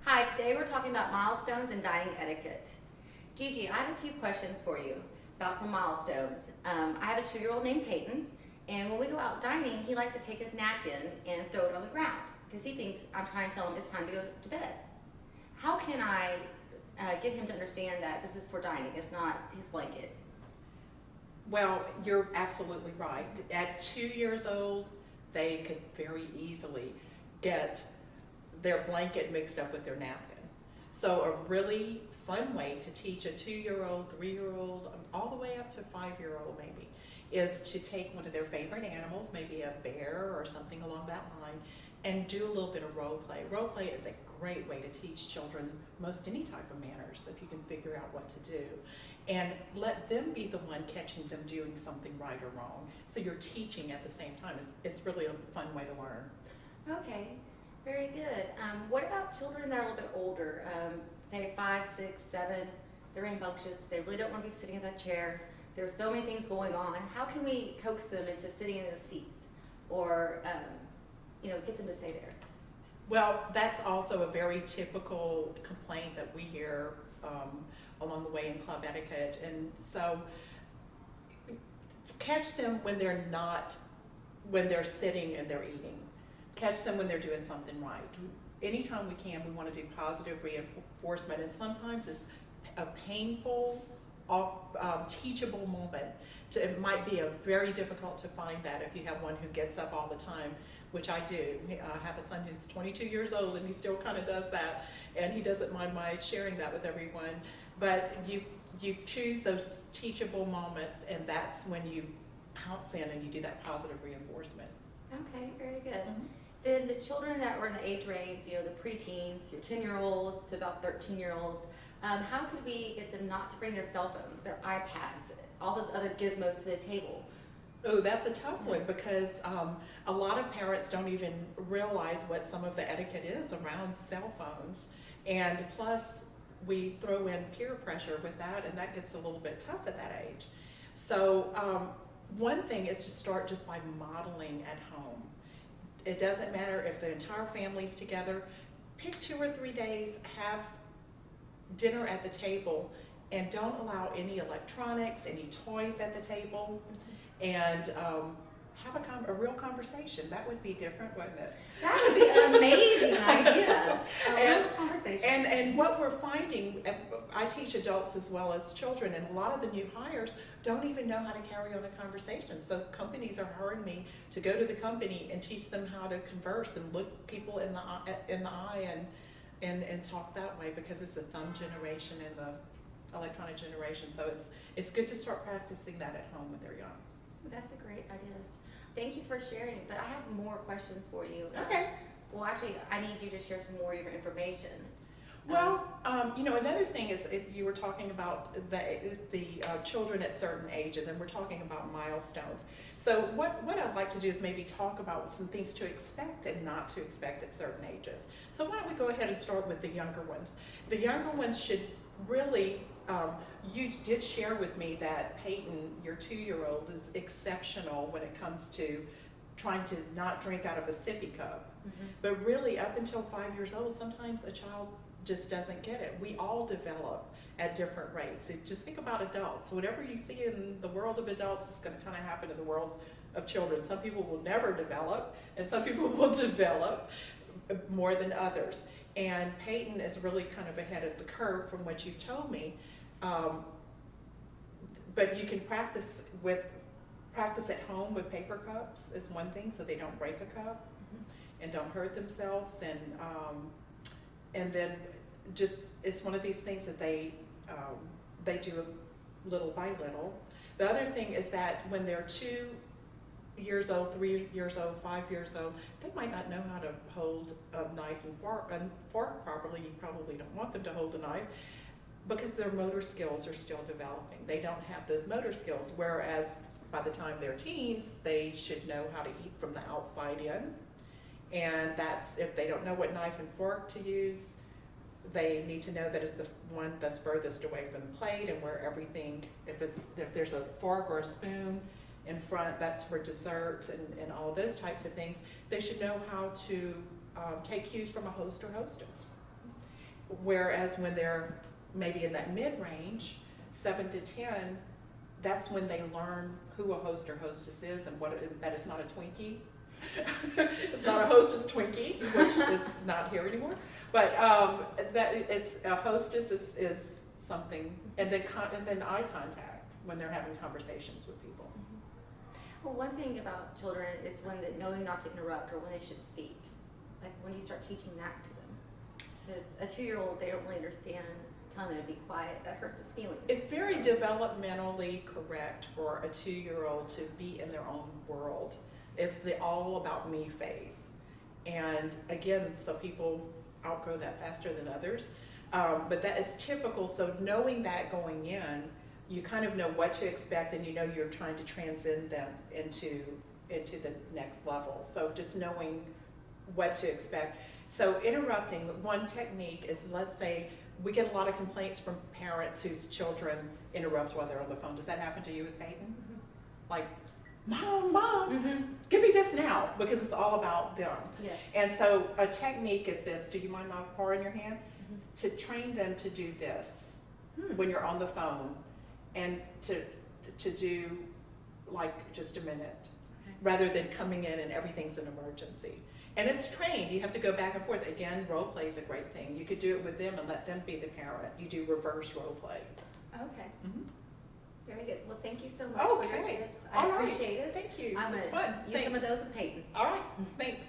Hi, today we're talking about milestones and dining etiquette. Gigi, I have a few questions for you about some milestones. I have a 2-year-old named Peyton, and when we go out dining, he likes to take his napkin and throw it on the ground because he thinks I'm trying to tell him it's time to go to bed. How can I get him to understand that this is for dining, it's not his blanket? Well, you're absolutely right. At 2 years old, they could very easily get their blanket mixed up with their napkin. So a really fun way to teach a 2-year-old, 3-year-old, all the way up to 5-year-old maybe, is to take one of their favorite animals, maybe a bear or something along that line, and do a little bit of role play. Role play is a great way to teach children most any type of manners if you can figure out what to do. And let them be the one catching them doing something right or wrong. So you're teaching at the same time. It's really a fun way to learn. Okay, very good. What about children that are a little bit older, say 5, 6, 7, they're rambunctious, they really don't want to be sitting in that chair, there's so many things going on. How can we coax them into sitting in their seats or get them to stay there? Well, that's also a very typical complaint that we hear along the way in club etiquette. And so catch them when they're sitting and they're eating. Catch them when they're doing something right. Anytime we can, we want to do positive reinforcement, and sometimes it's a painful, teachable moment. It might be very difficult to find that if you have one who gets up all the time, which I do. I have a son who's 22 years old and he still kind of does that, and he doesn't mind my sharing that with everyone. But you choose those teachable moments, and that's when you pounce in and you do that positive reinforcement. Okay, very good. Mm-hmm. Then the children that were in the age range, the preteens, your 10-year-olds to about 13-year-olds, how could we get them not to bring their cell phones, their iPads, all those other gizmos to the table? Oh, that's a tough one, because a lot of parents don't even realize what some of the etiquette is around cell phones. And plus, we throw in peer pressure with that, and that gets a little bit tough at that age. So one thing is to start just by modeling at home. It doesn't matter if the entire family's together. Pick 2 or 3 days, have dinner at the table, and don't allow any electronics, any toys at the table, and have a real conversation. That would be different, wouldn't it? That would be an amazing idea. A real conversation. And what we're finding, I teach adults as well as children, and a lot of the new hires don't even know how to carry on a conversation. So companies are hiring me to go to the company and teach them how to converse and look people in the eye and talk that way, because it's the thumb generation and the electronic generation. So it's good to start practicing that at home when they're young. That's a great idea. Thank you for sharing, but I have more questions for you. Okay. Well, actually, I need you to share some more of your information. Well, another thing is you were talking about the children at certain ages, and we're talking about milestones. So what I'd like to do is maybe talk about some things to expect and not to expect at certain ages. So why don't we go ahead and start with the younger ones. The younger ones should really, you did share with me that Peyton, your 2-year-old, is exceptional when it comes to trying to not drink out of a sippy cup. Mm-hmm. But really, up until 5 years old, sometimes a child just doesn't get it. We all develop at different rates. Just think about adults. Whatever you see in the world of adults is going to kind of happen in the world of children. Some people will never develop, and some people will develop more than others. And Peyton is really kind of ahead of the curve from what you've told me. But you can practice at home with paper cups is one thing, so they don't break a cup and don't hurt themselves. And then just, it's one of these things that they do little by little. The other thing is that when they're 2 years old, 3 years old, 5 years old, they might not know how to hold a knife and fork properly. You probably don't want them to hold a knife because their motor skills are still developing. They don't have those motor skills, whereas by the time they're teens, they should know how to eat from the outside in. And that's, if they don't know what knife and fork to use, they need to know that it's the one that's furthest away from the plate, and where everything, if there's a fork or a spoon in front, that's for dessert and all those types of things. They should know how to take cues from a host or hostess. Whereas when they're maybe in that mid-range, 7 to 10, that's when they learn who a host or hostess is and that it's not a Twinkie. It's not a hostess Twinkie, which is not here anymore. But that it's a hostess is something, and then eye contact when they're having conversations with people. Well, one thing about children is knowing not to interrupt or when they should speak. Like when you start teaching that to them. Because a 2-year-old, they don't really understand telling them to be quiet. That hurts his feelings. It's very developmentally correct for a 2-year-old to be in their own world. It's the all about me phase. And again, so people outgrow that faster than others. But that is typical. So knowing that going in, you kind of know what to expect, and you know you're trying to transcend them into the next level. So just knowing what to expect. So interrupting, one technique is, let's say we get a lot of complaints from parents whose children interrupt while they're on the phone. Does that happen to you with Peyton? Mm-hmm. Like, Mom, give me this now, because it's all about them. Yes. And so a technique is this. Do you mind my paw in your hand? Mm-hmm. To train them to do this when you're on the phone, and to do like just a minute, rather than coming in and everything's an emergency. And it's trained. You have to go back and forth. Again, role play is a great thing. You could do it with them and let them be the parent. You do reverse role play. Okay. Mm-hmm. Very good. Well, thank you so much for your tips. I appreciate it. Thank you. I'm It's gonna fun. use some of Thanks. those with Peyton. All right. Thanks.